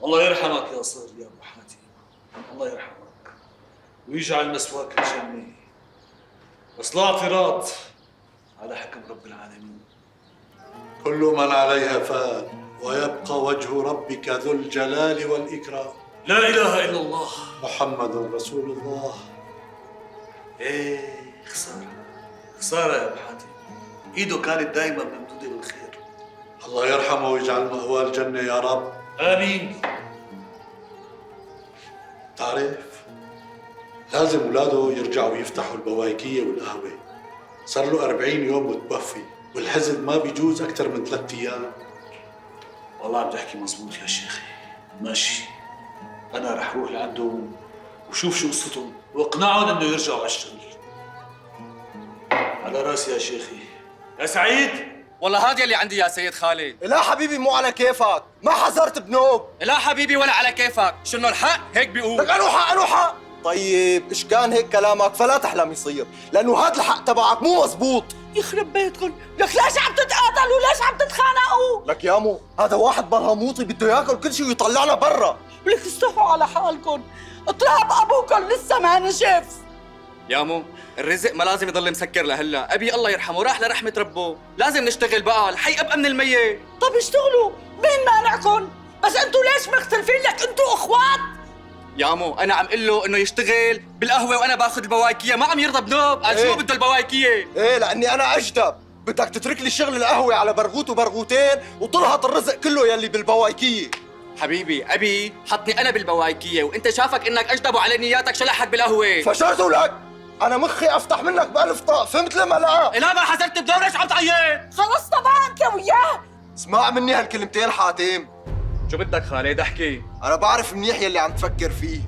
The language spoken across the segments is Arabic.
الله يرحمك يا صهر يا ابو حاتم، الله يرحمك ويجعل مسواك الجنه، بس لا اعتراض على حكم رب العالمين. كل من عليها فان ويبقى وجه ربك ذو الجلال والإكرام. لا اله الا الله محمد رسول الله. ايه خساره، خساره يا ابو حاتم، ايده كانت دائما ممدوده بالخير. الله يرحمه ويجعل مأواه الجنة يا رب. امين. تعرف لازم اولاده يرجعوا يفتحوا البوايكية والقهوة. صار له 40 يوم متوفي والحزن ما بيجوز أكثر من 3 أيام. والله عم تحكي مزبوط يا شيخي، ماشي، انا رح روح لعندهم وشوف شو قصتهم واقنعهم انه يرجعوا على الشغل. على راسي يا شيخي. يا سعيد، والله هذا اللي عندي يا سيد خالد. لا حبيبي مو على كيفك، ما حذرت بنوب. لا حبيبي ولا على كيفك، شنو الحق هيك بيقول. لك انو حق انو حق. طيب ايش كان هيك كلامك فلا تحلم يصير، لانه هذا الحق تبعك مو مزبوط. يخرب بيتكم، لك ليش عم تتقاتلوا؟ ليش عم تتخانقوا؟ لك يا مو هذا واحد برهموطي بده ياكل كل شيء ويطلعنا برا. ولك استحوا على حالكم، طلاب ابوكم لسه ما نشف. يا مو الرزق ما لازم يضل مسكر لهلا، ابي الله يرحمه راح لرحمه ربه، لازم نشتغل بقى، الحي ابقى من الميت. طب اشتغلوا، مين مانعكم؟ بس انتوا ليش مختلفين؟ لك انتوا اخوات. يا مو انا عم قل له انه يشتغل بالقهوه وانا باخذ البوايكيه، ما عم يرضى بنوب، قال شو بده البوايكيه؟ ايه لاني انا اجدب، بدك تترك لي شغل القهوه على برغوت وبرغوتين وطلهط الرزق كله يلي بالبوايكيه. حبيبي ابي حطني انا بالبوايكيه، وانت شافك انك اجدب وعلى نياتك شلحك بالقهوه. فشرته لك، انا مخي افتح منك بألف طاق، فهمت لما لا؟ لا ما حزرت بدور، ليش عم تعيط؟ خلصنا بقى انت وياه. اسمع مني هالكلمتين حاتم. شو بدك خالد احكي؟ انا بعرف منيح يلي عم تفكر فيه،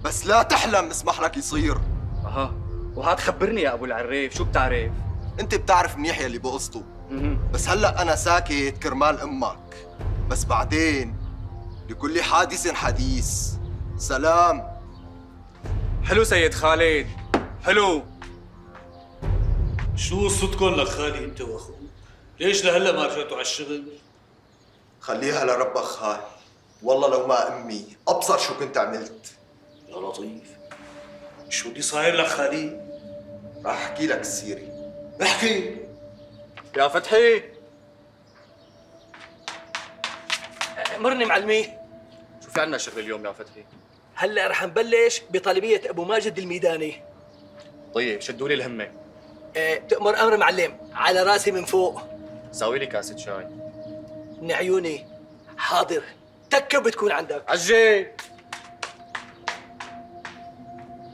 بس لا تحلم اسمح لك يصير. اها وهات خبرني يا ابو العريف، شو بتعرف؟ انت بتعرف منيح يلي بقصته، بس هلا انا ساكت كرمال امك، بس بعدين لكل حادث حديث. سلام. حلو سيد خالد، حلو. شو قصتكم لك خالي انت واخوك؟ ليش لهلا ما رجعتوا على الشغل؟ خليها لربك خال، والله لو ما امي ابصر شو كنت عملت. يا لطيف، شو اللي صاير لك خالي؟ راح احكي لك السيري. احكي. يا فتحي مرني معلمي. شو في عنا شغل اليوم يا فتحي؟ هلا رح نبلش بطلبية ابو ماجد الميداني. طيب شدوا لي الهمه. تأمر امر معلم، على راسي من فوق. ساوي لي كاسه شاي. من عيوني. حاضر، تكه بتكون عندك. عجل.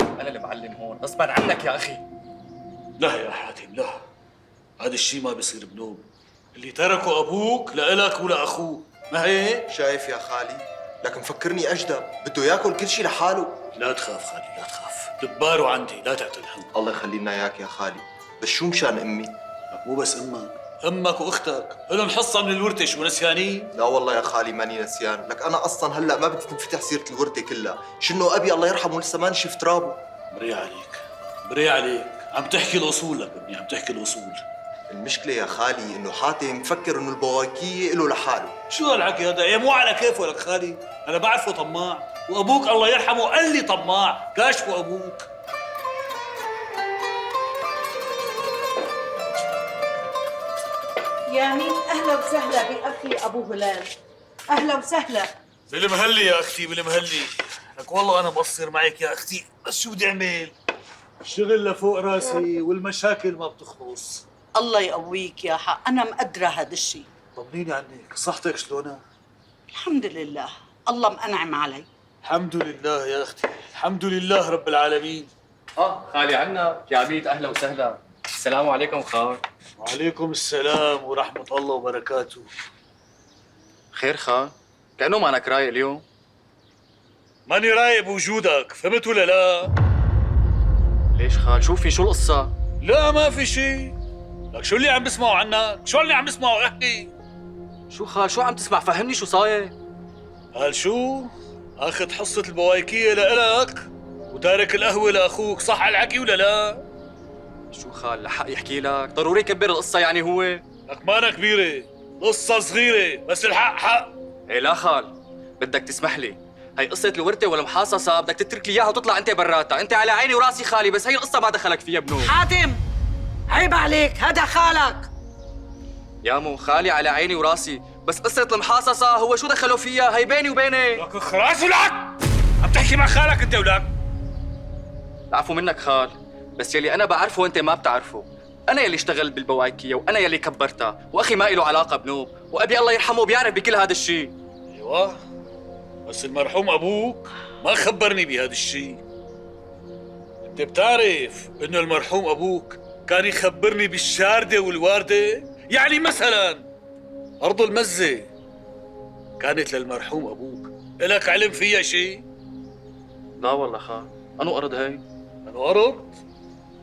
انا المعلم هون غصبا عنك يا اخي. لا يا حاتم لا، هذا الشيء ما بيصير بنوب، اللي تركه ابوك لإلك ولاخوك، ما هيك؟ شايف يا خالي، لك مفكرني اجدب، بده ياكل كل شيء لحاله. لا تخاف خالي لا تخاف، دباره عندي لا تعتل هم. الله يخلي لنا اياك يا خالي، بس شو مشان امي؟ لك مو بس امك واختك لهم حصه من الورثه، شو نسيانين؟ لا والله يا خالي ماني نسيان، لك انا اصلا هلا ما بدي تنفتح سيره الورثه كلها، شنو ابي الله يرحمه لسه ما نشف ترابه. بري عليك بري عليك، عم تحكي الاصول لك ابني، عم تحكي الاصول. المشكله يا خالي انه حاتم مفكر انه البواكيه له لحاله. شو هالحكي هذا؟ يا مو على كيفه لك خالي، انا بعرفه طماع، وابوك الله يرحمه قال لي طماع، كاشفه ابوك. يامين اهلا وسهلا باخي ابو هلال، اهلا وسهلا. بالمهلي يا اختي بالمهلي، لك والله انا مقصر معك يا اختي، بس شو بدي اعمل؟ الشغل لفوق راسي والمشاكل ما بتخلص. الله يقويك يا حق، انا مقدره هذا الشيء. طمنيني عنك، صحتك شلونها؟ الحمد لله، الله منعم علي. الحمد لله يا اختي، الحمد لله رب العالمين. خالي عنا يا عبيد، اهلا وسهلا. السلام عليكم خال. وعليكم السلام ورحمة الله وبركاته. خير خال؟ كأنه مانك رايق اليوم. ماني رايق بوجودك، فهمت ولا لا؟ ليش خال؟ شو في؟ شو القصة؟ لا ما في شيء. لك شو اللي عم بسمعوا عنك؟ شو اللي عم بسمعوا؟ احكي. شو خال؟ شو عم تسمع؟ فهمني شو صاير؟ قال شو؟ اخذ حصة البوايكية لإلك وتارك القهوة لأخوك، صح على الحكي ولا لا؟ شو خال؟ لحق يحكي لك؟ ضروري يكبر القصة يعني هو؟ لك مانا كبيرة، قصة صغيرة، بس الحق حق. ايه لا خال، بدك تسمح لي، هي قصة الورثة والمحاصصة بدك تترك لي اياها وتطلع انت براتها، انت على عيني وراسي خالي، بس هي القصة ما دخلك فيها بنو. حاتم عيب عليك، هذا خالك. يا مو خالي على عيني وراسي، بس قصة المحاصصة هو شو دخلوا فيها؟ هي بيني وبينك. لك خلاص ولك عم تحكي مع خالك انت ولك. العفو منك خال، بس يلي انا بعرفه وانت ما بتعرفه، انا يلي اشتغلت بالبوايكيه وانا يلي كبرتها، واخي ما له علاقه بنوب، وابي الله يرحمه بيعرف بكل هذا الشيء. ايوه بس المرحوم ابوك ما خبرني بهذا الشيء. انت بتعرف انه المرحوم ابوك كان يخبرني بالشارده والوارده؟ يعني مثلا ارض المزه كانت للمرحوم ابوك، الك علم فيها شيء؟ لا والله خال، انو ارض هي؟ انو ارض؟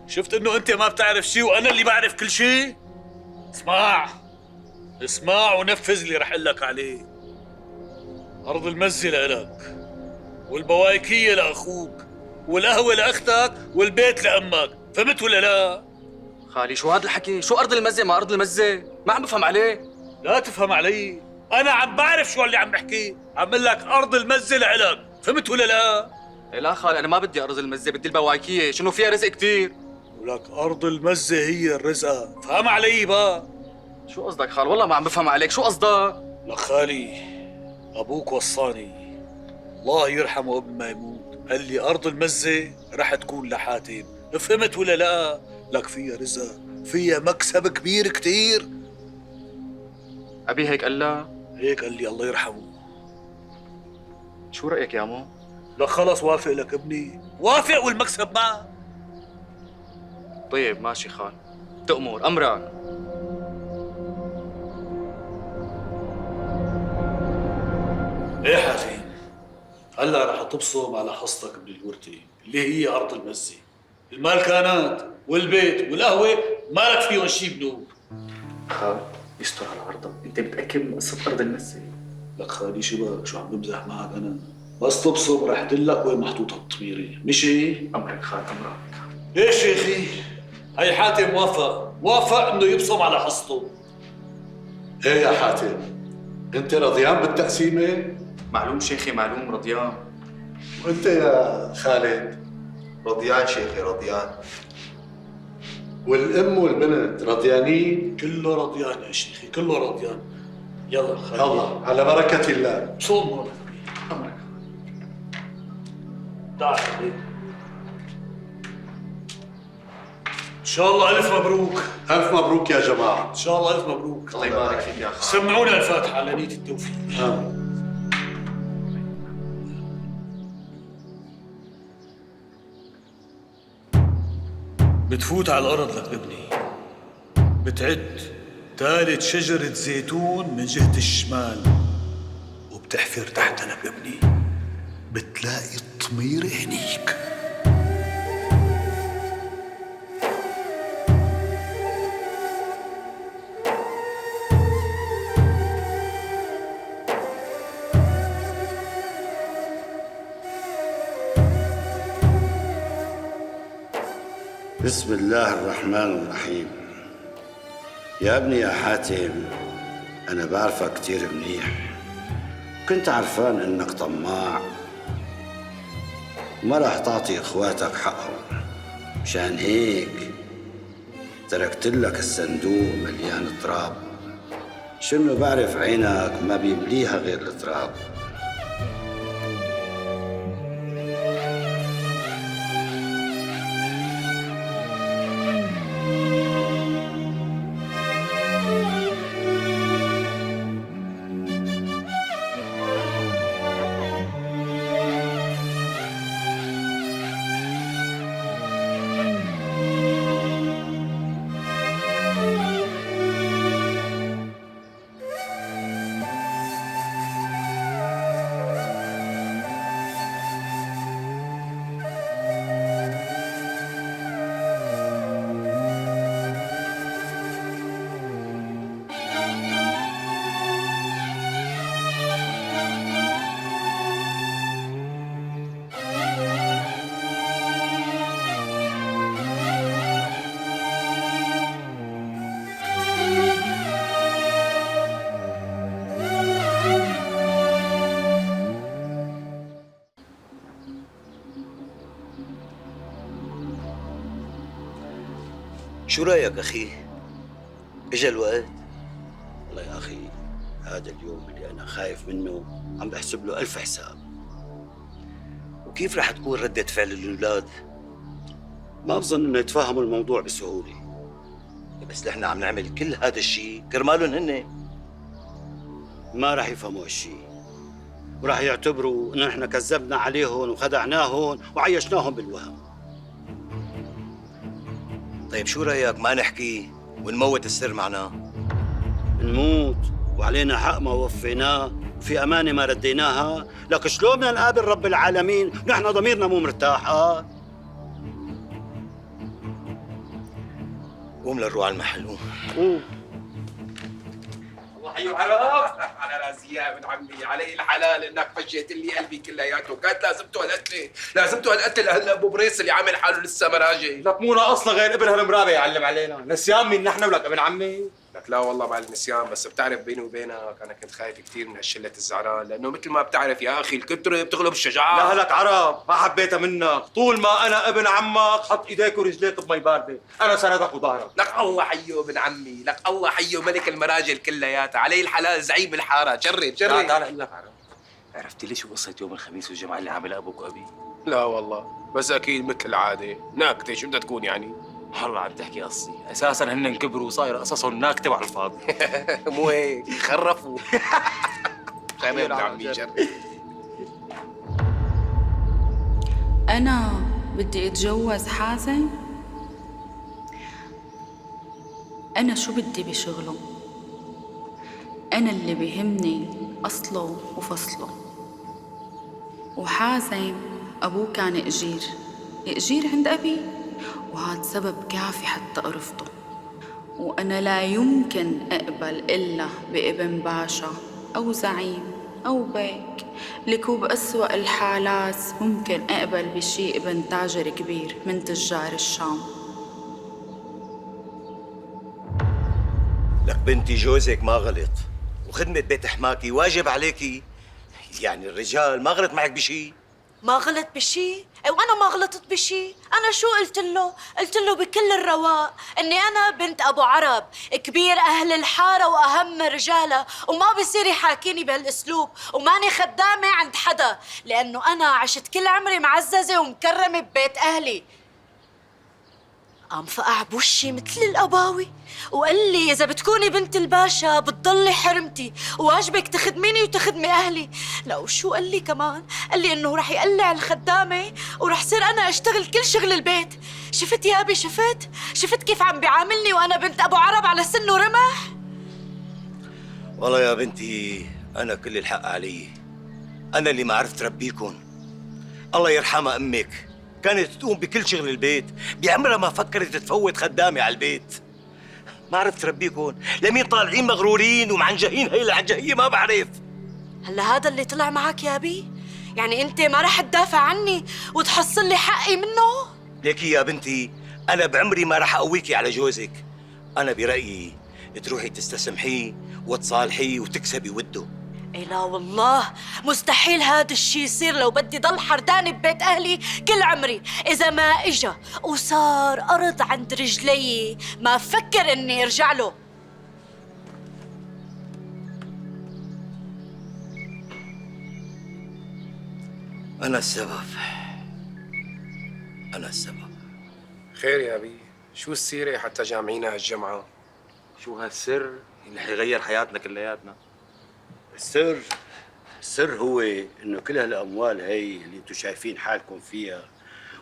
شفت انه انت ما بتعرف شيء وانا اللي بعرف كل شيء؟ اسمع ونفذ اللي رح لك عليه. ارض المزه لإلك، والبوايكيه لاخوك، والقهوه لاختك، والبيت لامك، فهمت ولا لا؟ خالي شو هذا الحكي؟ شو ارض المزه ما ارض المزه؟ ما عم بفهم عليه. لا تفهم علي، انا عم بعرف شو اللي عم بحكي، عم بقول لك ارض المزه لإلك، فهمت ولا لا؟ إيه لا خال، انا ما بدي ارض المزه، بدي البوايكيه، شنو فيها رزق كثير. ولك ارض المزه هي الرزقه، فهم علي بقى. شو قصدك خال؟ والله ما عم بفهم عليك، شو قصدك؟ لك خالي ابوك وصاني الله يرحمه قبل ما يموت، قال لي ارض المزه رح تكون لحاتم، فهمت ولا لا؟ لك فيها رزق، فيها مكسب كبير كتير. ابي هيك قال لا؟ هيك قال لي الله يرحمه. شو رايك يا مو؟ لك خلص وافق لك ابني، وافق والمكسب معه. طيب ماشي خال، تأمر امرك. ايه حاتم، هلا رح تبصم على حصتك من الورثه اللي هي ارض المزه، المالكانات والبيت والقهوه مالك فيهم شيء بنوب. خال يستر على عرضك، انت متاكد من قصه ارض المزه؟ لك خالي شبك شو عم بمزح معك انا؟ بس تبصم رح دلك وين محطوطه الطميره، مشي؟ امرك خال امرك. ليش يا اخي؟ هي حاتم وافق انه يبصم على حصته. ايه يا حاتم، انت رضيان بالتقسيمه؟ معلوم شيخي معلوم رضيان. وانت يا خالد؟ رضيان شيخي رضيان. والام والبنت رضيانين؟ كله رضيان يا شيخي، كله رضيان. يلا خلي الله على بركه الله. صوم هون امرك. تعال حبيبي. ان شاء الله الف مبروك. الف مبروك يا جماعه. ان شاء الله الف مبروك. الله يبارك فيك يا خال. سمعونا الفاتحه على نية التوفيق. آمين. بتفوت على الارض لك ابني، بتعد ثالث شجرة زيتون من جهة الشمال، وبتحفر تحتها لك ابني، بتلاقي الطمير هنيك. بسم الله الرحمن الرحيم. يا ابني يا حاتم، أنا بعرفك كتير منيح، كنت عرفان إنك طماع وما راح تعطي إخواتك حقهم، مشان هيك تركت لك الصندوق مليان تراب. شنو بعرف عينك ما بيمليها غير التراب. شو رايك اخي؟ اجا الوقت. والله يا أخي هذا اليوم اللي أنا خايف منه عم بحسب له 1000 حساب. وكيف رح تكون ردة فعل الأولاد؟ ما بظن إنه يتفهموا الموضوع بسهولة. بس نحن عم نعمل كل هذا الشيء كرمالهم هن. ما رح يفهموا هالشيء، وراح يعتبروا إنه نحن كذبنا عليهم وخدعناهم وعيشناهم بالوهم. طيب شو رايك ما نحكي ونموت السر معنا؟ نموت وعلينا حق ما وفيناه وفي أمانة ما رديناها، لك شلون بدنا نقابل رب العالمين ونحن ضميرنا مو مرتاح؟ قوم لنروح على المحل قوم. قوم. الله حيو عرب على راسي يا ابن عمي، علي الحلال انك فجيت لي قلبي كلياته، كانت لازمته هالقتله، لازمته هالقتل ابو بريس اللي عامل حاله لسه ما راجع. لك مو ناقصنا غير ابن هالمرابع يعلم علينا، نسيان مين نحن ولك ابن عمي؟ لك لا والله مع النسيان، بس بتعرف بيني وبينك انا كنت خايف كثير من هالشله الزعران، لانه مثل ما بتعرف يا اخي الكتره بتغلب الشجاعه. لا لك عرب ما حبيتها منك، طول ما انا ابن عمك حط ايديك ورجليك بمي بارده، انا سندك وظهرك. لك الله حيو ابن عمي، لك الله حيو ملك المراجل كلياتها، علي الحلال زعيم الحاره، جرب تعال تعال اقول لك عرب. عرفت ليش قصة يوم الخميس والجمعة اللي عاملها أبوك وأبي؟ لا والله، بس أكيد مثل العادة، ناكتة شو بدها تكون يعني؟ والله عم تحكي قصي، أساساً هن كبروا وصاير قصصهم ناكتة على الفاضي. مو هيك، خرفوا. خير ابن عمي جرب. أنا بدي أتجوز حازم. أنا شو بدي بشغله؟ أنا اللي بيهمني أصله وفصله. وحازم أبوه كان إجير عند أبي، وهذا سبب كافي حتى أرفضه. وأنا لا يمكن أقبل إلا بابن باشا أو زعيم أو بيك، لكو بأسوأ الحالات ممكن أقبل بشي ابن تاجر كبير من تجار الشام. لك بنتي جوزك ما غلط، وخدمة بيت حماكي واجب عليكي، يعني الرجال ما غلط معك بشي. ما غلط بشي؟ وانا ما غلطت بشي. انا شو قلت له؟ قلت له بكل الرواق اني انا بنت ابو عرب كبير اهل الحاره واهم رجالها، وما بصير يحاكيني بهالاسلوب، وماني خدامه عند حدا، لانه انا عشت كل عمري معززه ومكرمه ببيت اهلي. قام فقع بوشي مثل القباوي وقال لي إذا بتكوني بنت الباشا بتضلي حرمتي، وواجبك تخدميني وتخدمي أهلي. لا وشو قال لي كمان؟ قال لي إنه رح يقلع الخدامة ورح صير أنا أشتغل كل شغل البيت. شفت يا أبي؟ شفت كيف عم بيعاملني وأنا بنت أبو عرب على سن ورمح؟ والله يا بنتي أنا كل الحق علي، أنا اللي ما عرفت ربيكن. الله يرحمها أمك، كانت تقوم بكل شغل البيت، بعمرها ما فكرت تفوت خدامة على البيت. ما عرفت ربيكن، لمين طالعين مغرورين ومعنجهين هي العنجهية ما بعرف. هلا هذا اللي طلع معك يا أبي؟ يعني أنت ما رح تدافع عني وتحصل لي حقي منه؟ ليكي يا بنتي أنا بعمري ما رح أقويكي على جوزك. أنا برأيي تروحي تستسمحيه وتصالحيه وتكسبي وده. إيه لا والله مستحيل هذا الشي يصير، لو بدي ضل حردانة ببيت أهلي كل عمري. إذا ما إجا وصار أرض عند رجلي ما بفكر إني أرجع له. أنا السبب. خير يا أبي، شو السيرة حتى جامعينا هالجمعة؟ شو هالسر اللي حيغير حياتنا كلياتنا؟ السر هو انه كل هالاموال هي اللي انتم شايفين حالكم فيها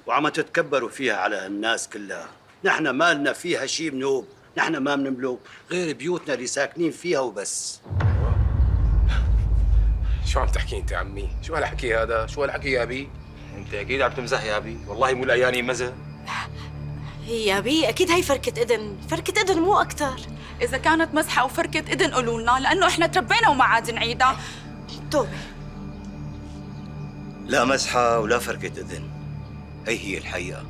وعم تتكبروا فيها على الناس كلها، نحن ما لنا فيها شيء بنوب، نحن ما بنملك غير بيوتنا اللي ساكنين فيها وبس. شو عم تحكي انت عمي؟ شو هالحكي هذا؟ شو هالحكي يا أبي؟ أنت أكيد عم تمزح يا أبي، والله مو الأياني مزح. هي يا أبي أكيد هي فركة إذن مو أكتر. إذا كانت مسحة أو فركة إذن قولوا لنا، لأنه إحنا تربينا وما عاد نعيدها. توبة. لا مسحة ولا فركة إذن، هي الحقيقة.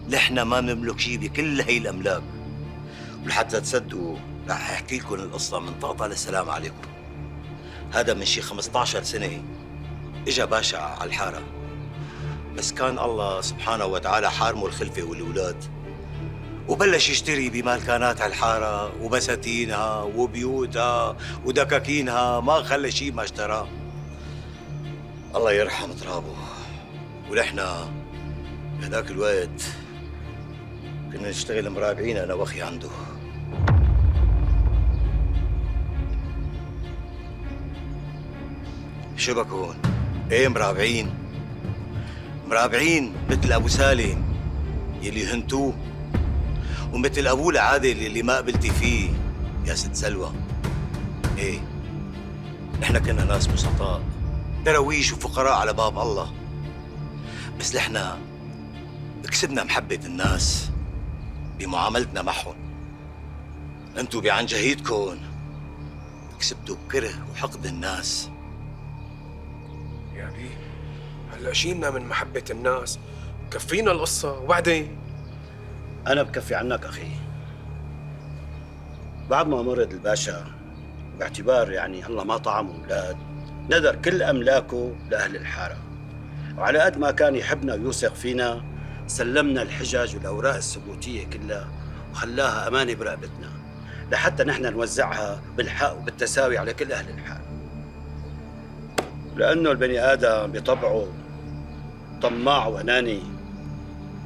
نحن ما بنملك شيء بكل هي الأملاك، ولحتى تصدقوا رح أحكي لكم القصة من طقطقة للسلام عليكم. هذا من شي 15 سنة إجا باشا على الحارة، بس كان الله سبحانه وتعالى حارمه الخلفة والأولاد، وبلش يشتري بمالكانات الحارة وبساتينها وبيوتها ودكاكينها، ما خلى شيء ما اشتراه. الله يرحم ترابه. ونحن بهذاك الوقت كنا نشتغل مراجعين انا واخي عنده. شو بكون؟ ايه مرابعين مثل ابو سالم يلي هنتوه، ومثل ابوه العادل اللي ما قبلتي فيه يا ست سلوى. ايه نحن كنا ناس بسطاء، درويش وفقراء على باب الله، بس نحن كسبنا محبة الناس بمعاملتنا معهم. انتو بعنجهيتكم كسبتوا كره وحقد الناس. يا بي هلا شيلنا من محبة الناس، كفينا القصة وبعدين. أنا بكفي عنك أخي. بعد ما مرض الباشا، باعتبار يعني الله ما طعمه أولاد، ندر كل أملاكه لأهل الحارة، وعلى قد ما كان يحبنا ويوثق فينا سلمنا الحجج والأوراق الثبوتية كلها وخلاها أمانة برقبتنا لحتى نحن نوزعها بالحق وبالتساوي على كل أهل الحارة. لأنه البني آدم بطبعه طماع وأناني،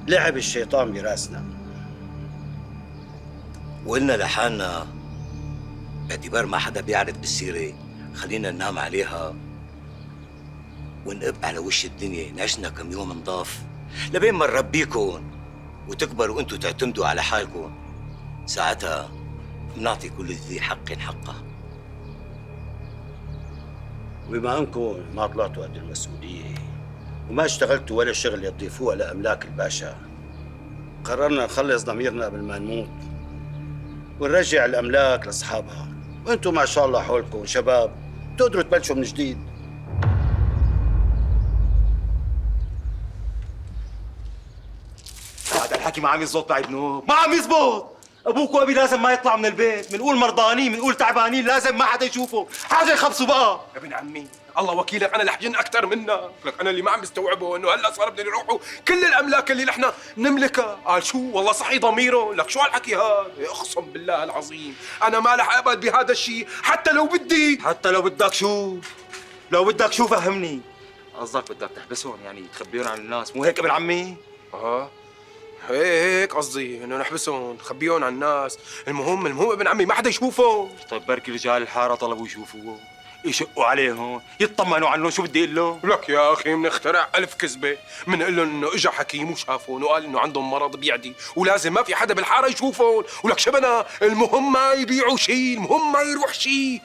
لعب الشيطان براسنا. وقلنا لحالنا باعتبار ما حدا بيعرف بالسيرة خلينا ننام عليها ونقب على وش الدنيا، نعشنا كم يوم نضاف لبين ما نربيكم وتكبروا وانتوا تعتمدوا على حالكم. ساعتها بنعطي كل ذي حق حقه. وبما انكم ما طلعتوا قد المسؤولية وما اشتغلتوا ولا شغل يضيفوها لأملاك الباشا، قررنا نخلص ضميرنا قبل ما نموت ونرجع الأملاك لأصحابها، وانتم ما شاء الله حولكم شباب تقدروا تبلشوا من جديد. هذا الحكي ما عم يزبط بعد نوب، ما عم يزبط. ابوك وابي لازم ما يطلع من البيت، بنقول مرضانين بنقول تعبانين، لازم ما حدا يشوفه، حاجه يخبصوا بقى. ابن عمي الله وكيلك انا الحجن اكثر منك، لك انا اللي ما عم بستوعبه انه هلا صار بدنا نروحوا كل الاملاك اللي نحن نملكها. قال شو والله صحي ضميره، لك شو هالحكي هذا؟ اقسم بالله العظيم انا ما رح اقبل بهذا الشيء حتى لو بدي. حتى لو بدك شو؟ لو بدك شو فهمني. قصدك بدك تحبسهم يعني تخبيهم عن الناس، مو هيك ابن عمي؟ هيك قصدي انه نحبسهم نخبيهم عن الناس. المهم ابن عمي ما حدا يشوفه. طيب بركي رجال الحاره طلبوا يشوفوه، يشقوا عليهم، يطمنوا عنهم، شو بدي اقول لهم؟ لك يا اخي بنخترع 1000 كذبه، بنقول لهم انه اجى حكيم وشافهم وقال انه عندهم مرض بيعدي ولازم ما في حدا بالحاره يشوفهم، ولك شبنا المهم ما يبيعوا شيء، المهم ما يروح شيء.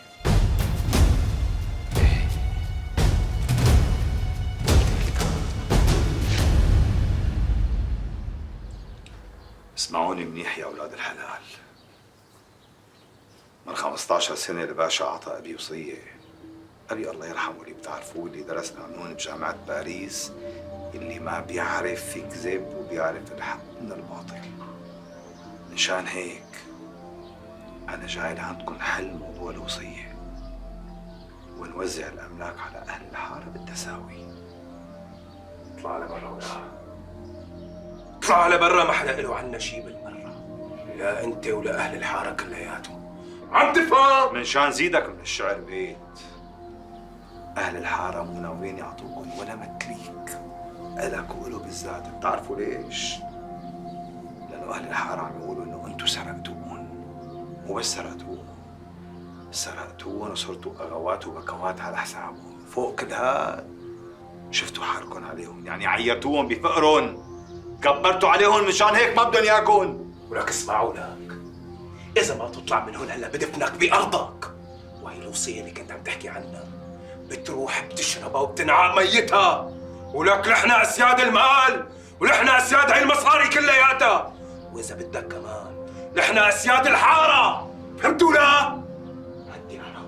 اسمعوني منيح يا أولاد الحلال. من 15 سنة الباشا أعطى أبي وصية. أبي الله يرحمه اللي بتعرفوه، اللي درس قانون بجامعة باريس، اللي ما بيعرف يكذب وبيعرف الحق من الباطل. مشان هيك أنا جاي لعندكم حل موضوع الوصية ونوزع الأملاك على أهل الحارة بالتساوي. اطلع لبرا ولا اطلع لبرا، ما حدا له عنا شيء بالمره، لا انت ولا اهل الحاره كلياتهم. عم تفهم؟ من شان زيدك من الشعر بيت. أهل الحارة مو ناويين يعطوكم ولا متليك، إلك وإله بالذات. بتعرفوا ليش؟ لأنه أهل الحارة عم يقولوا إنه أنتوا سرقتوهم. مو بس سرقتوهم وصرتوا أغوات وبكوات على حسابهم. فوق كل هاد شفتوا حالكم عليهم، يعني عيرتوهم بفقرهم، كبرتوا عليهم، مشان هيك ما بدهم إياكم. ولك اسمعوا لك، إذا ما تطلع من هون هلا بدفنك بأرضك، وهي الوصية اللي كنت عم تحكي عنها بتروح بتشربها وبتنعى ميتها. ولك نحن أسياد المال، ونحن أسياد هاي المصاري كلياتها، وإذا بدك كمان نحن أسياد الحارة. فهمتوا لا؟ هدي أنا،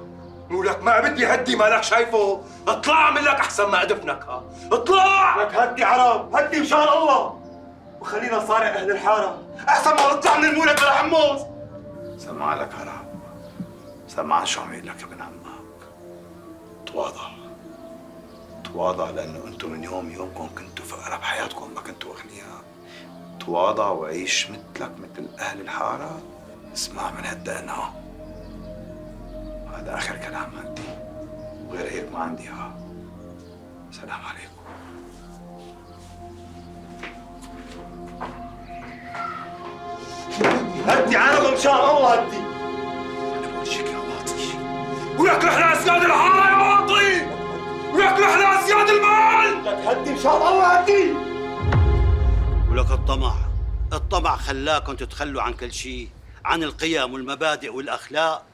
ولك ما بدي هدي، مالك شايفه؟ اطلع اعمل لك أحسن ما أدفنك. اطلع لك هدي عرب، هدي مشان الله، وخلينا نصارع أهل الحارة أحسن ما نطلع من المولد بلا حمص. سمع لك هرب، سمع شو عم يقول لك ابن عمك. تواضع لأنه أنتم من يومكم كنتوا فقراء بحياتكم، ما كنتوا أغنياء، تواضع وعيش مثلك مثل أهل الحارة. اسمع من هالدقنا، هذا آخر كلام عندي، وغير هيك ما عندي سلام عليكم. هدي عرب ان شاء الله هدي. انا بوجهك يا واطي، ولك رحنا اسياد الحاره يا واطي، ولك رحنا اسياد المال. لك هدي ان شاء الله هدي. ولك الطمع خلاكم تتخلوا عن كل شيء، عن القيم والمبادئ والاخلاق.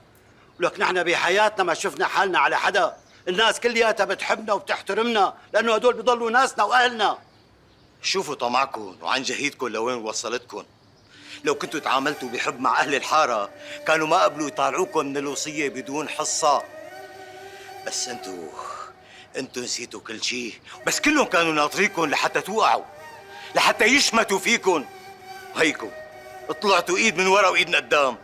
ولك نحن بحياتنا ما شفنا حالنا على حدا، الناس كلياتها بتحبنا وبتحترمنا لانه هدول بيضلوا ناسنا واهلنا. شوفوا طمعكم وعن جهيدكم لوين وصلتكم. لو كنتوا تعاملتوا بحب مع أهل الحارة كانوا ما قبلوا يطالعوكم من الوصية بدون حصة. بس انتوا نسيتوا كل شيء، بس كلهم كانوا ناطريكم لحتى توقعوا، لحتى يشمتوا فيكم. وهيكم طلعتوا ايد من ورا وايد من قدام.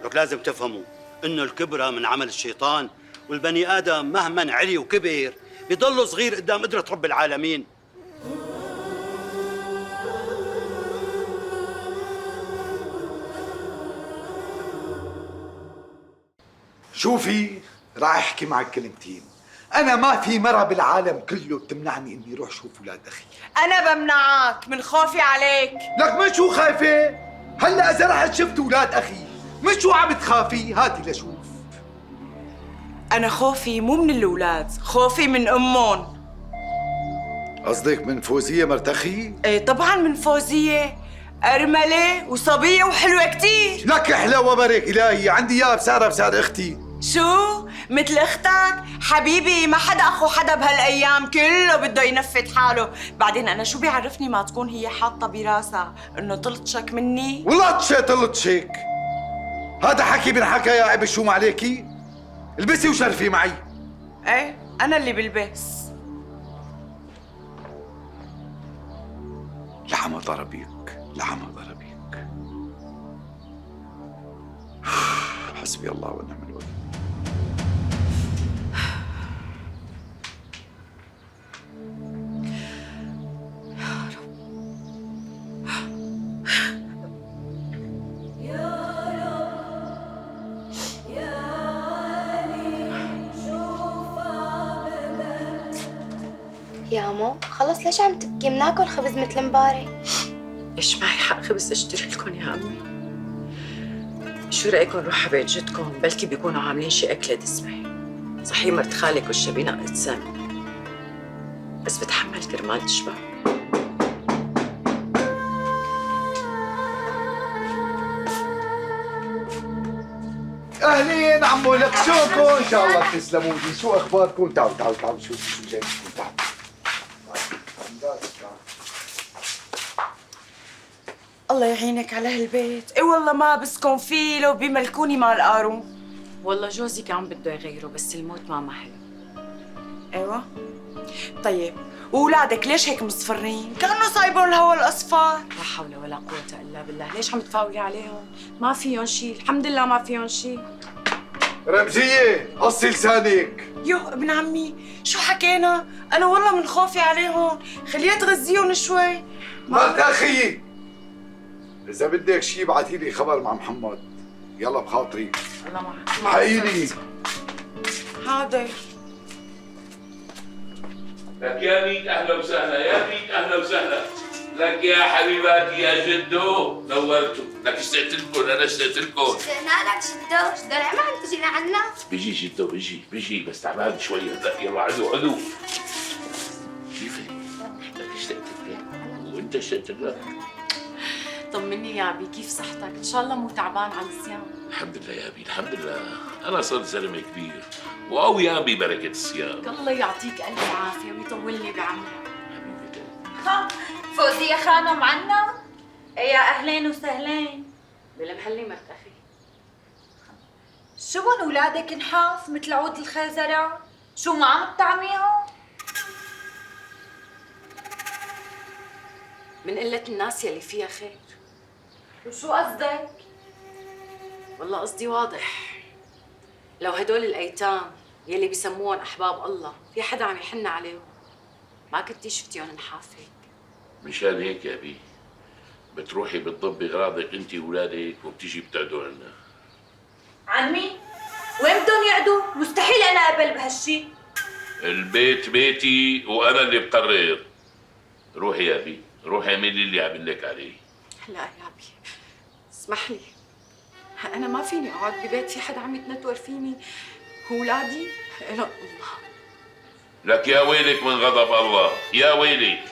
لك لازم تفهموا انه الكبرى من عمل الشيطان، والبني ادم مهما علي وكبر بيضل صغير قدام قدرة رب العالمين. شوفي، راح احكي معك كلمتين. انا ما في مرة بالعالم كله بتمنعني اني اروح شوف اولاد اخي. انا بمنعك من خوفي عليك. لك من شو خايفة؟ هلا اذا رحت شفت اولاد اخي من شو عم تخافي؟ هاتي لشوف. انا خوفي مو من الاولاد، خوفي من امهم. قصدك من فوزية مرت اخي؟ ايه طبعا من فوزية، أرملة وصبية وحلوة كتير. لك حلاوة بارك إلهي، عندي إياها بسعر أختي. شو؟ مثل أختك؟ حبيبي ما حدا أخو حدا بهالأيام، كله بده ينفذ حاله. بعدين أنا شو بيعرفني ما تكون هي حاطة براسها إنه طلتشك مني؟ طلتشك هذا حكي بنحكى يا عبي. شو ما عليكي؟ البسي وشرفي معي. ايه أنا اللي بلبس. لحمة ضربيك. حسبي الله ونعم الوكيل. يا مو خلص ليش عم تبكي؟ بناكل خبز مثل امبارح. ايش معي حق خبز اشتري لكم يا امي؟ شو رايكم نروح على بيت جدكم؟ بلكي بيكونوا عاملين شي اكله دسمه. صحيح مرت خالك والشبينه قدسان، بس بتحمل كرمال تشبع. اهلين عمو، لك شوكم ان شاء الله تسلموا لي. شو اخباركم؟ تعالوا شو جايبكم. تعالوا. الله يعينك على هالبيت. اي والله ما بسكن فيه لو بيملكوني مال قارون. والله جوزي كان بده يغيره بس الموت ما حلو. ايوه طيب واولادك ليش هيك مصفرين؟ كانوا صايبون الهوا الاصفر. لا حول ولا قوة الا بالله، ليش عم تفاولي عليهم؟ ما فيهم شيء، الحمد لله ما فيهم شيء. رمزية قصي لسانك. يو ابن عمي شو حكينا؟ انا والله من خوفي عليهم خليها تغذيهم شوي. مرت اخي اذا بدك شيء ابعثي لي خبر مع محمد. يلا بخاطري. الله معك. حقيقي. حاضر. لك يا ميت اهلا وسهلا، يا ميت اهلا وسهلا. لك يا حبيباتي يا جدو نورتوا. لك اشتقت لكم، انا اشتقت لكم. اشتقنا لك جدو، جدو ليه ما عم تجينا عنا؟ بيجي جدو بيجي بس تعبان شوي. هلا يلا عدو. كيفك؟ لك اشتقت لك وانت اشتقت لك. طمني يا ابي، كيف صحتك؟ ان شاء الله مو تعبان على الصيام. الحمد لله يا ابي الحمد لله، انا صرت زلمه كبير وقويان ببركه الصيام. الله يعطيك الف عافيه ويطول لي بعمرك. ها فوزية خانم عنا؟ يا اهلين وسهلين. بالمحلي مرت اخي. شو بون اولادك نحاف مثل عود الخزرة؟ شو ما عم بتعميهم؟ من قلة الناس يلي فيها خير. وشو قصدك؟ والله قصدي واضح. لو هدول الايتام يلي بيسموهم احباب الله في حدا عم يحن عليهم ما كنتي شفتيهم نحاف هيك. مشان هيك يا ابي بتروحي بتضبي اغراضك انت واولادك وبتيجي بتقعدوا عنا. عمي وين بدهم يقعدوا؟ مستحيل انا اقبل بهالشي. البيت بيتي وانا اللي بقرر. روحي يا بي، روحي اعملي اللي عم لك عليه. لا يا ابي، اسمح لي، انا ما فيني اقعد ببيت في حدا عم يتنتور فيني. اولادي لهم الله. لك يا ويلك من غضب الله، يا ويلك.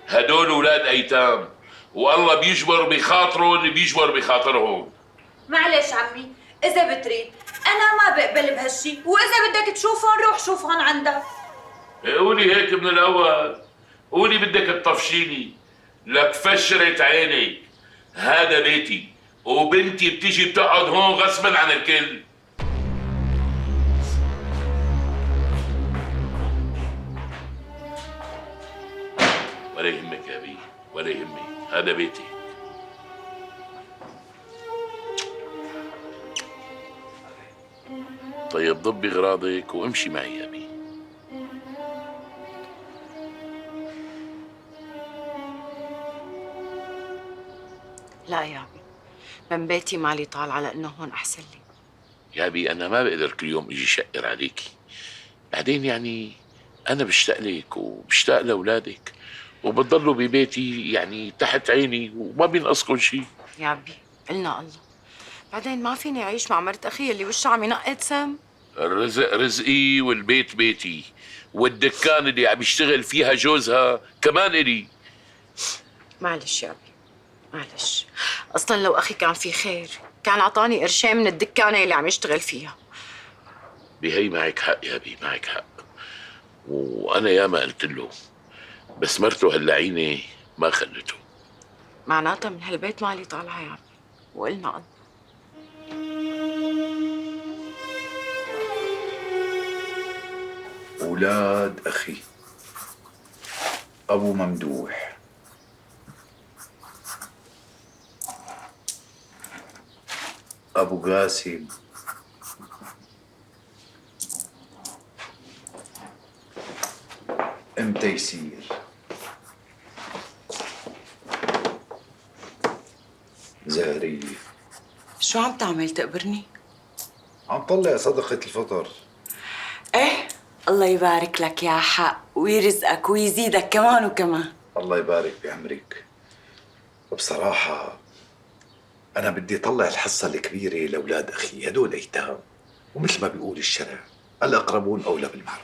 هدول اولاد ايتام والله بيجبر بخاطرهم اللي بيجبر بخاطرهم. معلش عمي، اذا بتريد انا ما بقبل بهالشي، واذا بدك تشوفهم روح شوفهم عندك. قولي هيك من الاول، قولي بدك تطفشيني. لك فشرت عينك، هذا بيتي وبنتي بتيجي بتقعد هون غصبا عن الكل. ولا يهمك يا بي، ولا يهمك، هذا بيتي. طيب ضبي اغراضك وامشي معي يا بي. لا يا ابي، من بيتي مالي طال على انه هون احسن لي. يا بي انا ما بقدر كل يوم اجي شقر عليكي. بعدين يعني انا بشتاق لك وبشتاق لاولادك وبتضلوا ببيتي يعني تحت عيني وما بينقصكم شيء. يا ابي قلنا الله، بعدين ما فيني اعيش مع مرت اخي اللي وشها عم ينقط سم. الرزق رزقي والبيت بيتي والدكان اللي عم يشتغل فيها جوزها كمان إلي. معلش يا ابي معلش، اصلا لو اخي كان في خير كان عطاني قرشين من الدكانه اللي عم يشتغل فيها. بهي معك حق يا بي، معك حق، وانا ياما قلت له، بس مرته هاللعينه ما خلته. معناتها من هالبيت مالي طالعه يا ابي، وقلنا الله. أولاد أخي أبو ممدوح، أبو قاسم، أم تيسير، زهرية. شو عم تعمل تقبرني؟ عم طلع صدقة الفطر. ايه الله يبارك لك يا حق ويرزقك ويزيدك كمان وكمان. الله يبارك بعمرك. بصراحة أنا بدي أطلع الحصة الكبيرة لأولاد أخي، هدول أيتام، ومثل ما بيقول الشرع الأقربون أولى بالمعروف.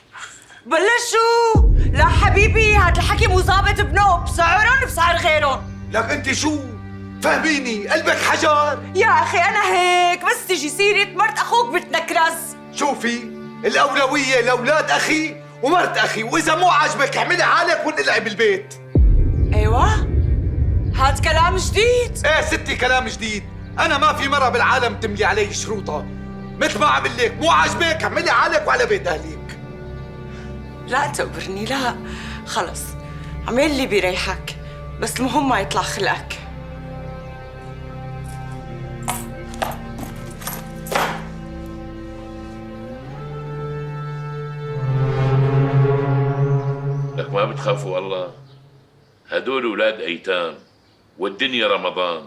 بلشوا لا حبيبي، هاد الحكي مو ظابط بنوب، بسعرهم بسعر غيرهم. لك أنت شو؟ فهميني، قلبك حجر؟ يا أخي أنا هيك بس تجي سيرة مرت أخوك بتنكرز. شوفي، الأولوية لأولاد أخي ومرت أخي، وإذا مو عاجبك اعملي حالك وانقلعي بالبيت. أيوة؟ هاد كلام جديد؟ إيه ستي كلام جديد، أنا ما في مرة بالعالم تملي علي شروطها، مثل ما عمل لك، مو عاجبك اعملي حالك وعلى بيت أهليك. لا تقبرني لا، خلص عمل لي بيريحك، بس المهم ما يطلع خلقك. لك ما بتخافوا الله؟ هدول اولاد ايتام والدنيا رمضان.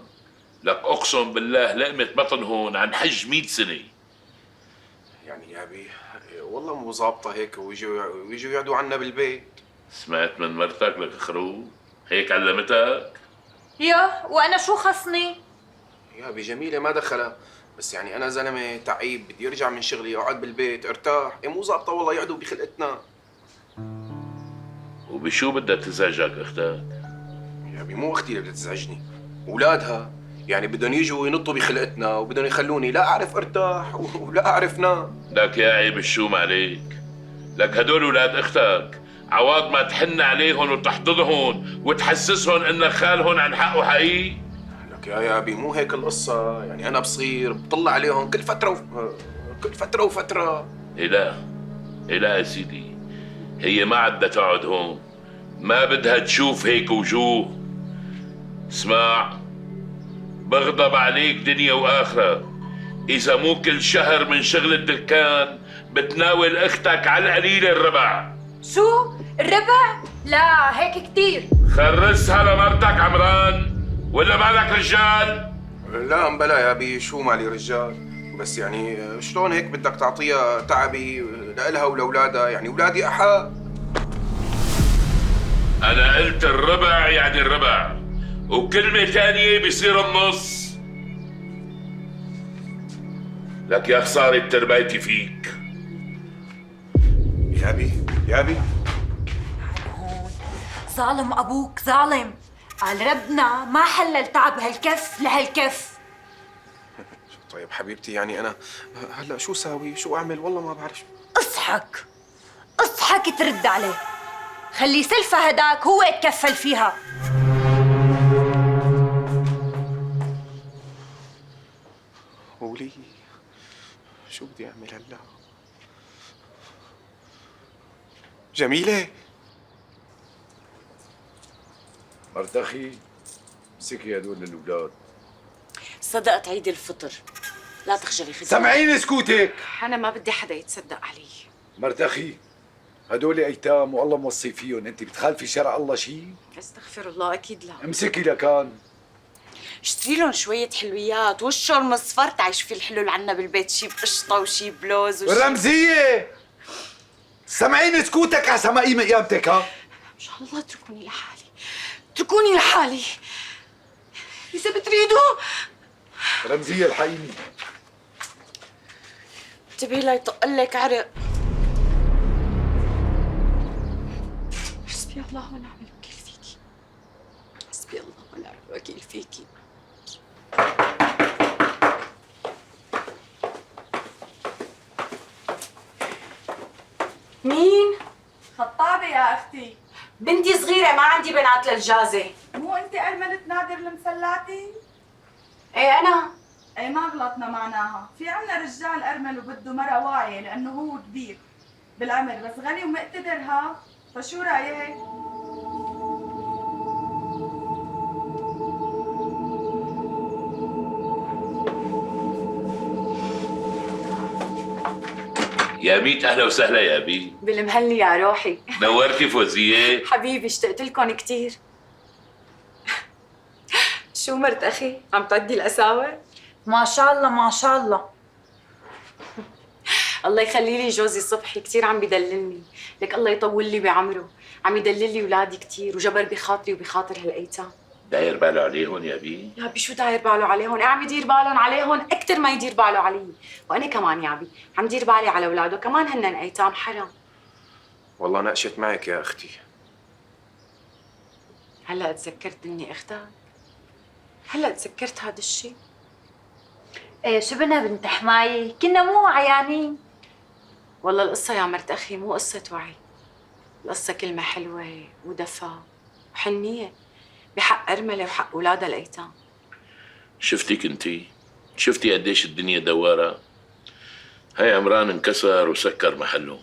لك اقسم بالله لقمة بطنهم عن حج 100 سنة. يعني يا ابي والله مو ظابطه هيك ويجوا يقعدوا عنا بالبيت. سمعت من مرتك لك خروج؟ هيك علمتك؟ يا وانا شو خصني؟ يا ابي جميله ما دخلها، بس يعني انا زلمه تعيب بدي ارجع من شغلي اقعد بالبيت ارتاح. مو ظابطه والله يقعدوا بخلقتنا. وبشو بدها تزعجك اختك؟ يا ابي مو اختي اللي بدها تزعجني، اولادها يعني بدهم يجوا ينطوا بخلقتنا وبدهم يخلوني لا اعرف ارتاح ولا اعرف نام. لك يا عيب الشوم عليك. لك هدول اولاد اختك، عواض ما تحن عليهم وتحضنهم وتحسسهم ان خالهم عن حقه حقيقي. لك يا ابي مو هيك القصه، يعني انا بصير بطلع عليهم كل فتره وفتره. لا لا يا سيدي، هي ما عدها تقعد هون، ما بدها تشوف هيك وجوه. اسمع، بغضب عليك دنيا واخره اذا مو كل شهر من شغل الدكان بتناول اختك على القليل الربع. شو؟ الربع؟ لا هيك كتير. خرسها لمرتك عمران. ولا مالك رجال؟ لا مبلا يا ابي، شو مالي رجال؟ بس يعني شلون هيك بدك تعطيها تعبي لإلها ولأولادها؟ يعني أولادي أحا. أنا قلت الربع يعني الربع، وكلمة ثانية بصير النص. لك يا خسارة تربيتي فيك. يا أبي يا أبي، ظالم أبوك ظالم. قال ربنا ما حلل تعب هالكف لهالكف. طيب حبيبتي يعني أنا هلا شو ساوي؟ شو أعمل؟ والله ما بعرف. اصحك اصحك ترد عليه. خلي سلفة هداك هو يتكفل فيها. قولي شو بدي أعمل هلا؟ جميلة مرت أخي، امسكي هدول للأولاد. صدقت عيد الفطر، لا تخجلي خدي. سمعيني اسكوتك. أنا ما بدي حدا يتصدق علي. مرت أخي، هدول أيتام والله موصي فيهم، أنت بتخالفي شرع الله شيء؟ استغفر الله، أكيد لا. امسكي لكان. اشتري لهم شوية حلويات، وشه المصفر تعيش في الحلول عنا بالبيت، شي بقشطة وشي بلوز وشي رمزية، سمعيني اسكوتك على سماقيم قيامتك. ها إن شاء الله اتركوني لحالي، اتركوني لحالي إذا بتريدوا. رمزية الحقيني. انتبهي لا يطقلك عرق. حسبي الله ونعم الوكيل فيكي، حسبي الله ونعم الوكيل فيكي. مين؟ خطابة يا أختي. بنتي صغيرة ما عندي بنات للجازة. مو أنت أرملة نادر المسلاتي؟ ايه أنا. أي ما غلطنا معناها، في عنا رجال أرمل وبده مرة واعية لأنه هو كبير بالعمر بس غني ومقتدر. ها فشو رأيك؟ يا ميت أهلا وسهلا يا أبي. بالمهلي يا روحي. نورتي فوزية. حبيبي اشتقت لكم كثير. شو مرت أخي؟ عم تعدي الأساور؟ ما شاء الله ما شاء الله. الله يخلي لي جوزي صبحي، كثير عم بيدللني، لك الله يطول لي بعمره، عم يدلل لي اولادي كثير وجبر بخاطري وبخاطر هالايتام. داير باله عليهم يا بي؟ يا بي شو داير باله عليهم؟ عم يدير بالهم عليهم اكثر ما يدير باله علي، وانا كمان يا بي عم دير بالي على اولاده، كمان هن ايتام حرام. والله ناقشت معك يا اختي. هلا تذكرت اني اختك؟ هلا تذكرت هذا الشيء؟ ايه شو بنا بنت حماية، كنا مو عيانين. والله القصة يا مرت أخي مو قصة وعي، القصة كلمة حلوة ودفى وحنية بحق أرملة وحق أولادها الأيتام. شفتي كنتي؟ شفتي قديش الدنيا دوارة؟ هاي عمران انكسر وسكر محله،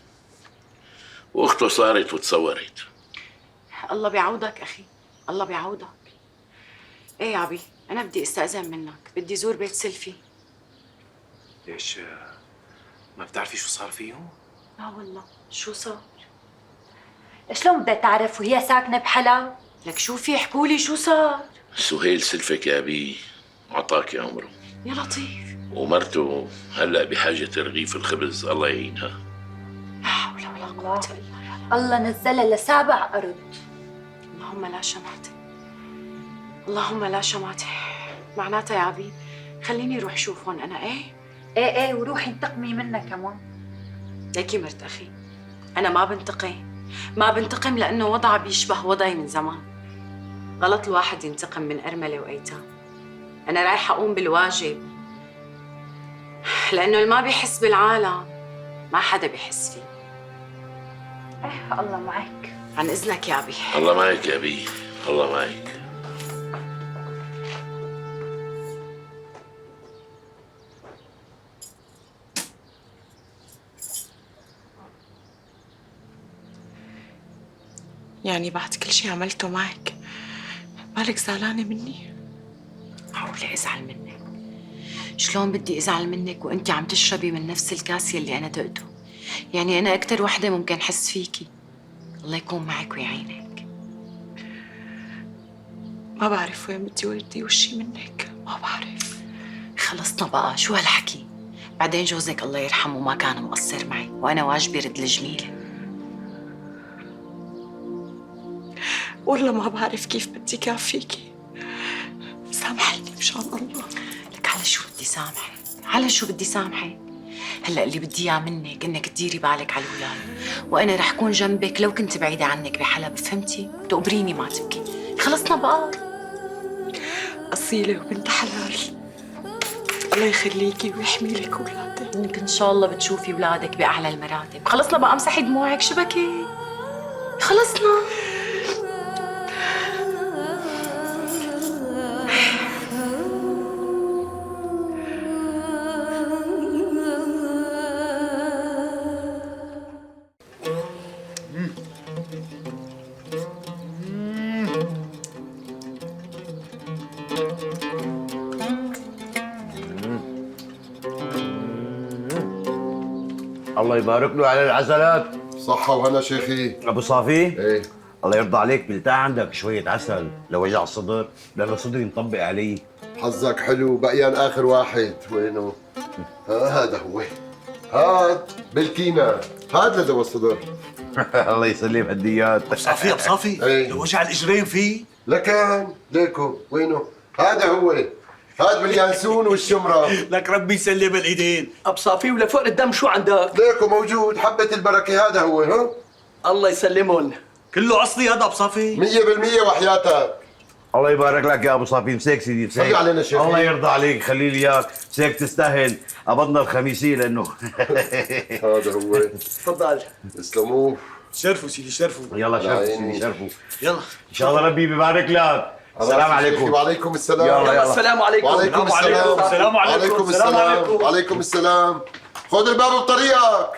وأخته صارت وتصورت. الله بيعوضك أخي، الله بيعوضك. إيه يا عبي أنا بدي استأذن منك، بدي زور بيت سلفي. ليش ما بتعرفي شو صار فيهم؟ لا والله، شو صار؟ شلون بدها تعرف وهي ساكنة بحلا؟ لك شوفي احكولي شو صار. سهيل سلفك يا أبي عطاكي عمره يا لطيف، ومرته هلأ بحاجة رغيف الخبز، الله يعينها. لا حول ولا قوة إلا بالله. الله نزلها لسابع أرض. اللهم لا شماتة، اللهم لا شماتة. معناتها يا عبي خليني روح شوفهم أنا. ايه وروحي انتقمي منها كمان. ليكي مرت أخي أنا ما بنتقم لأنه وضعها بيشبه وضعي من زمان. غلط الواحد ينتقم من أرملة وأيتام. أنا رايحة أقوم بالواجب، لأنه اللي ما بيحس بالعالم ما حدا بيحس فيه. ايه الله معك. عن إذنك يا أبي. الله معك يا أبي، الله معك. يعني بعد كل شي عملته معك مالك زعلانة مني؟ معقولة أزعل منك؟ شلون بدي أزعل منك وأنت عم تشربي من نفس الكاس يلي أنا دقته؟ يعني أنا أكتر وحدة ممكن حس فيكي. الله يكون معك ويعينك. ما بعرف وين بدي ودي وشي منك، ما بعرف. خلصنا بقى، شو هالحكي؟ بعدين جوزك الله يرحمه ما كان مقصر معي، وأنا واجبي رد الجميلة. والله ما بعرف كيف بدي كافيكي. سامحيني مشان الله. لك على شو بدي سامحك؟ على شو بدي سامحك؟ هلا اللي بدي اياه منك انك تديري بالك على الولاد، وانا رح كون جنبك لو كنت بعيده عنك بحلب، فهمتي؟ تقبريني ما تبكي. خلصنا بقى. أصيلة وبنت حلال، الله يخليكي ويحمي لك اولادك. انك ان شاء الله بتشوفي اولادك باعلى المراتب. خلصنا بقى، امسحي دموعك، شو بكي؟ خلصنا. الله يبارك له على العسلات. صحة وهنا شيخي. ابو صافي؟ ايه الله يرضى عليك، بلتاع عندك شوية عسل لوجع الصدر، لأنه صدري مطبق علي. حظك حلو، بقيان آخر واحد. وينه؟ هذا هو. هاد بالكينا، هاد لدواء الصدر. الله يسلم هديات. بصافي بصافي، ايه لو وجع الاجرين فيه؟ لكن ليكو وينه؟ هذا هو. هاد باليانسون والشمرة. لك ربي يسلم الايدين. أبصافي ولا فوق الدم شو عندك؟ ليكو موجود، حبة البركة هذا هو. ها؟ الله يسلمهم. كله اصلي هذا بصافي؟ 100% وحياتك. الله يبارك لك يا ابو صافي، مساك سيدي مساك. صلي علينا شيخي. الله يرضى عليك، خلي لي اياك، مساك تستاهل. قبضنا الخميسيه لانه هذا هو. تفضل. اسلموا. شرفوا سيدي شرفوا. يلا شرفوا سيدي شرفوا. يلا ان شاء الله ربي بيبارك لك. السلام عليكم. وعليكم السلام. يلا السلام عليكم. وعليكم السلام. السلام عليكم. وعليكم السلام. وعليكم السلام. خذ الباب بطريقك.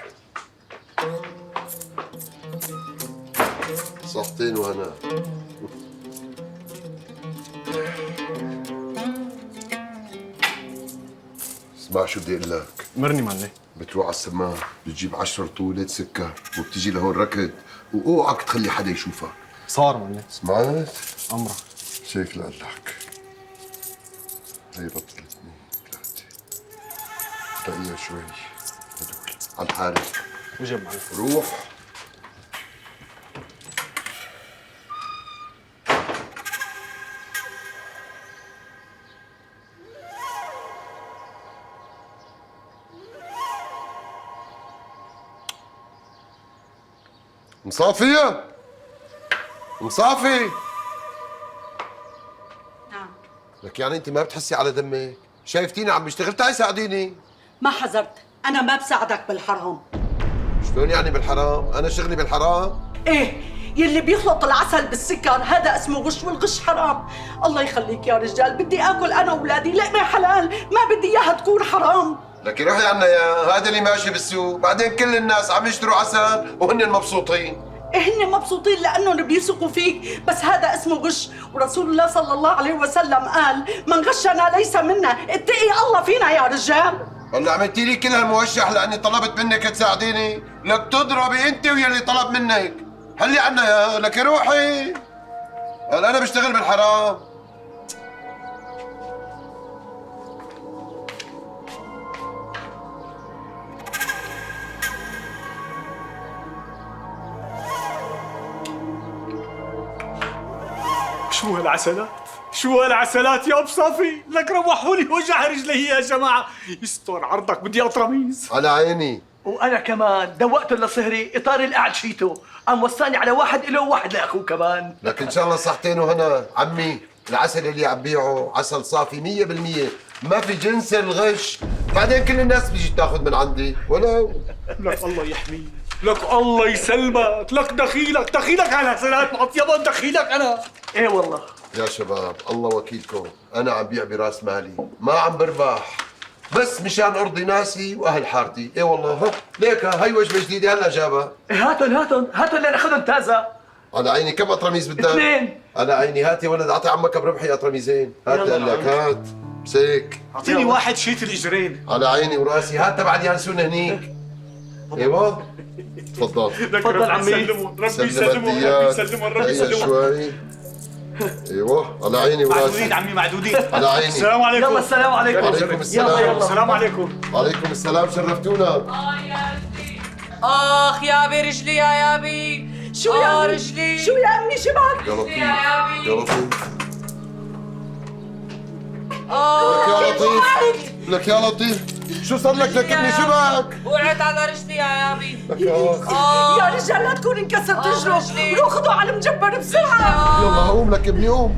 صحتين وهنا. اسمع شو بدي اقول لك. مرني معلم. بتروح على السماء، بتجيب 10 طولة سكر وبتيجي لهون ركض، واوعك تخلي حدا يشوفك. صار معلم. سمعت؟ امرك. شيك لك. هي بطل 2 3 دقيقة شوي. هدول على الحالة. وجب معلم. روح. مصافية؟ مصافي؟ نعم. لك يعني انت ما بتحسي على دمك؟ شايفتيني عم بشتغل، تعي ساعديني. ما حذرت، أنا ما بساعدك بالحرام. شلون يعني بالحرام؟ أنا شغلي بالحرام؟ إيه، يلي بيخلط العسل بالسكر هذا اسمه غش، والغش حرام. الله يخليك يا رجال، بدي آكل أنا وأولادي لقمة حلال، ما بدي إياها تكون حرام. لك روحي عنا يا هذا اللي ماشي بالسوق، بعدين كل الناس عم يشتروا عسل وهن مبسوطين. هن مبسوطين لأنهم بيثقوا فيك، بس هذا اسمه غش، ورسول الله صلى الله عليه وسلم قال: من غشنا ليس منا، اتقي الله فينا يا رجال. هلا عملتي لي كل هالموشح لأني طلبت منك تساعديني؟ لك تضربي أنت واللي طلب منك. هلي عنا يا لك روحي. هلا أنا بشتغل بالحرام. شو هالعسلات؟ شو هالعسلات يا ابو صافي؟ لك روحوني وجع رجلي يا جماعه. يستر عرضك، بدي اطرميز. على عيني. وأنا كمان دوقته لصهري إطار القعد شيته، قام وصاني على واحد إله وواحد لأخوه كمان. لك إن شاء الله صحتين وهنا. عمي العسل اللي عم بيعه عسل صافي 100%، ما في جنس الغش. بعدين كل الناس بيجي تاخذ من عندي ولو. لك الله يحميك، لك الله يسلمك، لك دخيلك على حسنات معطيبات، دخيلك انا. ايه والله يا شباب الله وكيلكم، انا عم بيع براس مالي، ما عم بربح، بس مشان ارضي ناسي واهل حارتي. ايه والله. ها ليك هاي وجبه جديده هلا جابها. هاتن اللي ناخذهم تازه. على عيني. كم اطرميز بدك؟ 2. على عيني. هات يا ولد، اعطي عمك بربحي اطرميزين. هات لك، هات مسك. اعطيني واحد شيت الاجرين. على عيني وراسي. هات تبع اليانسون هنيك. ايوه تفضل. تفضل عمي. ربي يسلمه، ربي يسلمه، ربي يسلمه. شوي. ايوه على عيني وراسي. معدودين عمي معدودين. على عيني. السلام عليكم. يلا السلام عليكم. وعليكم السلام. يلا السلام عليكم. وعليكم السلام، شرفتونا. اخ يابي رجلي يا يابي. شو يا أمي؟ رجلي. شو يا امي شبك؟ يا لطيف يا لطيف. اه لك يا لطيف، لك يا لطيف، شو صار لك لكني شبك؟ وقعت على رجلي يا يابي. لك يا اخي. يا رجال لا تكون انكسرت رجله، روح خذوا على المجبر بسرعه. يلا قوم لك ابني قوم.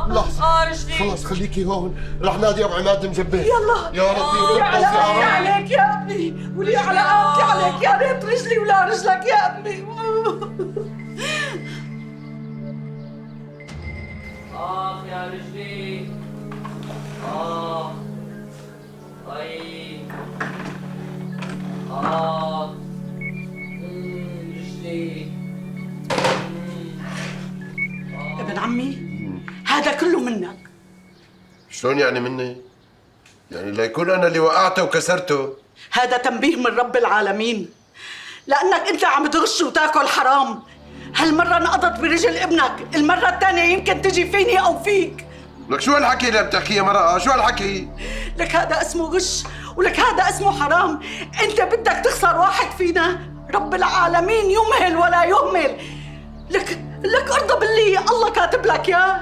لحظة. رجلي. خلص خليكي هون، رح نادي ابو عماد مجبر. يلا يا لطيف. ولي على تبقى قلبي زيارة. عليك يا ابني، ولي على قلبي عليك، يا ريت رجلي ولا رجلك يا ابني. يا رجلي. اي رجلي. ابن عمي هذا كله منك. شلون يعني مني؟ يعني ليكون انا اللي وقعته وكسرته. هذا تنبيه من رب العالمين، لأنك أنت عم تغش وتاكل حرام. هالمرة انقضت برجل ابنك، المرة الثانية يمكن تجي فيني أو فيك. لك شو هالحكي اللي بتحكيه مرأة؟ شو هالحكي؟ لك هذا اسمه غش، ولك هذا اسمه حرام. أنت بدك تخسر واحد فينا، رب العالمين يمهل ولا يهمل. لك ارضى باللي الله كاتب لك ياه.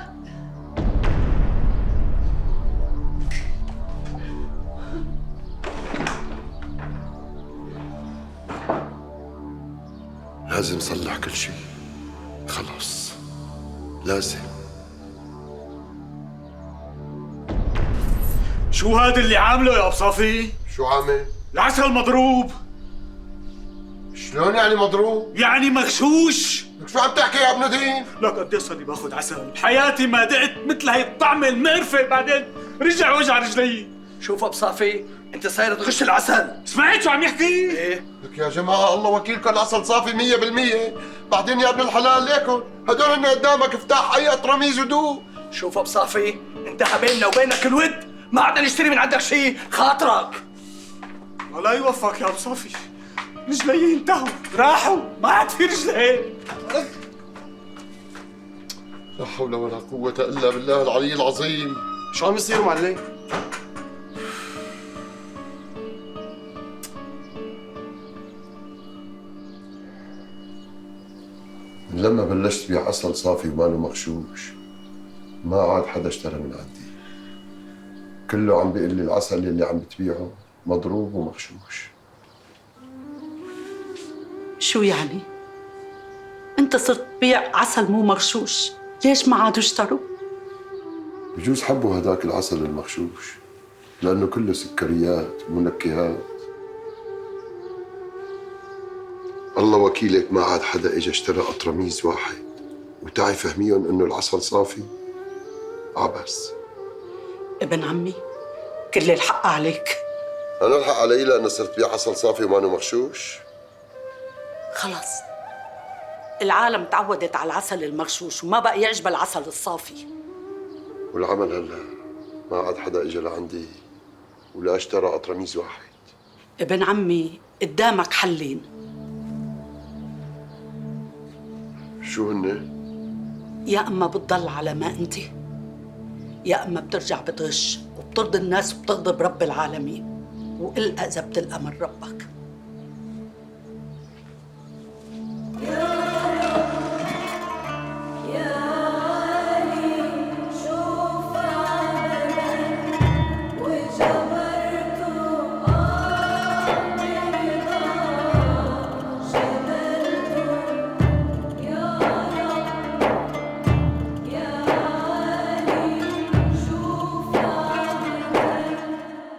لازم صلح كل شيء، خلص لازم. شو هذا اللي عامله يا ابو صافي؟ شو عامل؟ العسل مضروب. شلون يعني مضروب؟ يعني مغشوش. لك شو عم تحكي يا ابن نظيف؟ لك قد صار لي باخذ عسل بحياتي ما دقت مثل هي الطعمه المقرفه، بعدين رجع وجع رجلي. شوف ابو صافي انت صاير تغش العسل. سمعت شو عم يحكي؟ ايه لك يا جماعة الله وكيلكم عسل صافي 100%. بعدين يا ابن الحلال ليكن هدول هن قدامك، افتح اي طرميز ودوق. شوف ابو صافي انتهى بيننا وبينك الود، ما عدنا نشتري من عندك شيء، خاطرك. الله يوفقك يا ابو صافي، رجلي انتهوا راحوا، ما عاد في رجلين. لا حول ولا قوة الا بالله العلي العظيم. شو عم يصير معلم؟ من لما بلشت بيع عسل صافي وماله مغشوش ما عاد حدا اشترى من عندي. كله عم بيقول لي العسل اللي عم بتبيعه مضروب ومغشوش. شو يعني؟ أنت صرت تبيع عسل مو مغشوش، ليش ما عادوا اشتروا؟ بجوز حبوا هداك العسل المغشوش لأنه كله سكريات ومنكهات. الله وكيلك ما عاد حدا اجى اشترى قطرميز واحد وتعي فهميهم انه العسل صافي عبس. ابن عمي كل الحق عليك. انا الحق علي لانه صرت بيع عسل صافي ومانو مغشوش؟ خلص العالم تعودت على العسل المغشوش وما بقى يعجب العسل الصافي. والعمل هلا ما عاد حدا اجى لعندي ولا اشترى قطرميز واحد. ابن عمي قدامك حلين. شو هن؟ يا اما بتضل على ما انت، يا اما بترجع بتغش وبترضي الناس وبتغضب رب العالمين، وإلا اذا بتلقى من ربك.